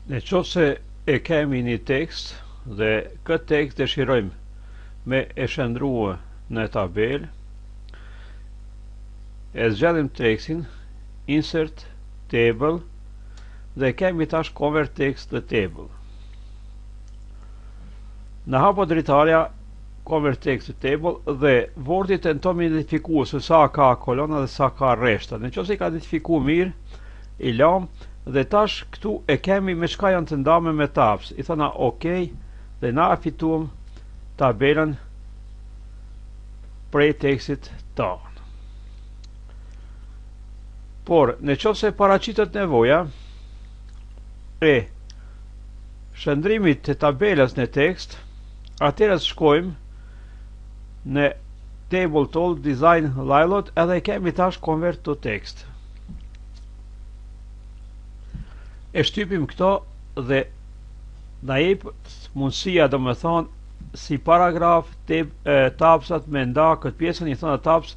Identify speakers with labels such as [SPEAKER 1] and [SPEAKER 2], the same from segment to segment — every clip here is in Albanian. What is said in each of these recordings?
[SPEAKER 1] Në qoftë se e kemi një tekst dhe këtë tekst dëshirojmë me e shndrua në tabel, e zgjedhim tekstin insert table dhe kemi tash convert text the table. Në hapa dritarja convert text the table dhe Wordi tenton me identifiku se sa ka kolona dhe sa ka rreshta. Në qoftë se i ka identifikuar mirë, i lam dhe tash këtu e kemi me çka janë të ndame me tabs. I thona OK dhe na fituam tabelën prej tekstit ton. Por në qoftë se paraqitet nevoja e shëndrimit të tabelës në tekst, atëherë shkojmë në table tool design layout edhe kemi tash convert to text. E shtypim këto dhe na jep mundësia, do me thonë, si paragraf tabsat me nda këtë pjesën, i thonë tabs,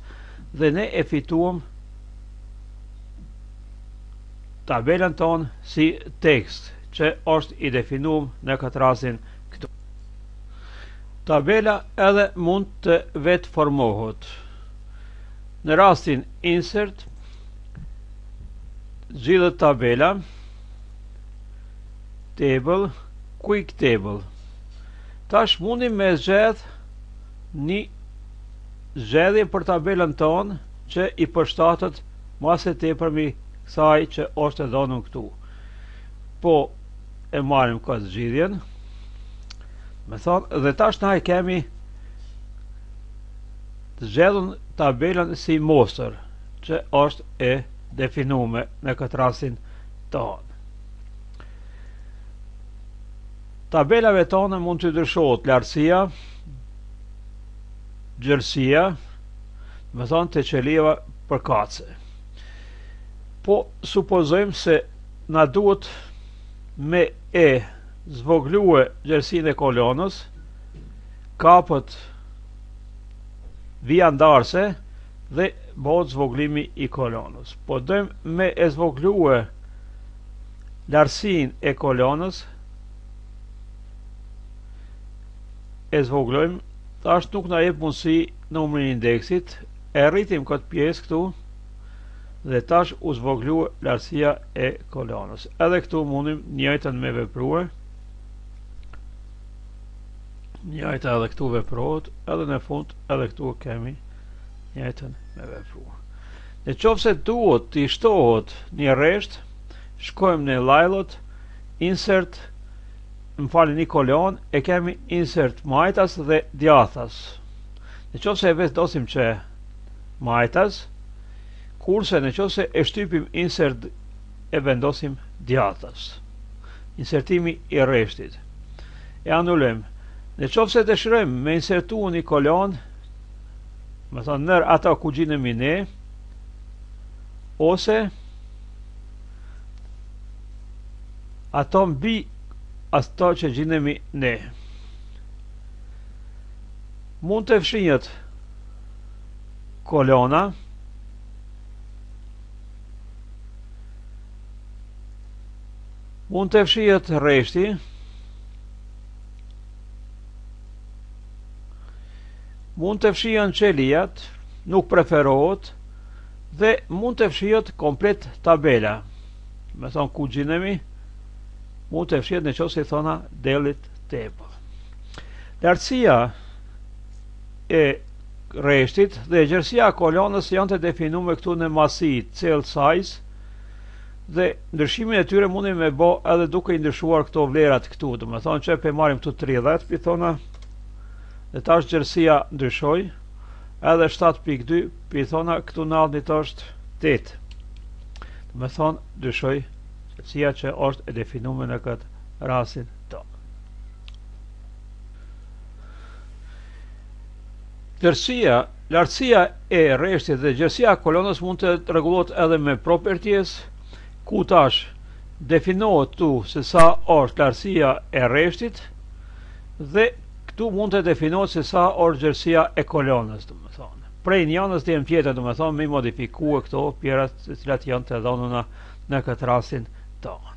[SPEAKER 1] dhe ne e fituam tabelën tonë si tekst që është i definuar në këtë rastin këtu. Tabela edhe mund të vetë formohet. Në rastin insert zgjidhet tabela, table, quick table. Tash mundim me zgjedh një zgjedhje për tabelën tonë që i përshtatet masë tepërmi kësaj që është e dhënë këtu. Po e marrim këtë zgjidhjen, me thonë, dhe tash na e kemi zgjedhën tabelën si mostër, që është e definuar në këtë rastin tonë. Tabelave tonë mund të ndryshohet lartësia, gjerësia, me thonë të qeliva përkatëse. Po supozojmë se na duhet me e zvogluar gjerësinë e kolonës, kapët vija ndarse dhe bëhet zvoglimi i kolonës. Po dojmë me e zvogluar lartësinë e kolonës, e zvoglojmë, tash nuk na jep mundësi numrin e indeksit, e rritim këtë pjesë këtu dhe tash u zvoglua lartësia e kolonës. Edhe këtu mundim njëjtën me vepruar. Njëjta edhe këtu veprohet, edhe në fund edhe këtu kemi njëjtën me vepruar. Në qoftë se duhet të shtohet një rresht, shkojmë në layout, insert, një kolon, e kemi insert majtas dhe djathas. Në qoftë se e vendosim që majtas, kurse në qoftë se e shtypim insert e vendosim djathas. Insertimi i rreshtit. E anulojmë. Në qoftë se dëshirojmë me insertu një kolon, me thonë nër ata ku gjinemi ne, ose ato mbi ato që gjinemi ne. Mund të fshinjet kolona, mund të fshinjet rreshti, mund të fshinjen qelijat, nuk preferohet, dhe mund të fshinjet komplet tabela. Me thonë ku gjinemi, mund të fshihet në qoftë se i thona delete table. Lartësia e rreshtit dhe gjerësia e kolonës janë të definuar këtu në masi cell size dhe ndryshimin e tyre mundim me bë edhe duke i ndryshuar këto vlerat këtu. Do të thonë që pe marrim këtu 30 pitona dhe tash gjerësia ndryshoi edhe 7.2 pitona këtu në aldit është 8. Do të thonë ndryshoi gjerësia që është e definuar në këtë rastin tonë. Lartësia e rreshtit dhe gjerësia e kolonës mund të rregullohet edhe me properties, ku tash definohet tu se sa është lartësia e rreshtit dhe këtu mund të definohet se sa është gjerësia e kolonës, domethënë. Prej një anës deri në tjetër, domethënë me modifikue këto pjerat të cilat janë të dhënuna në këtë rastin tonë.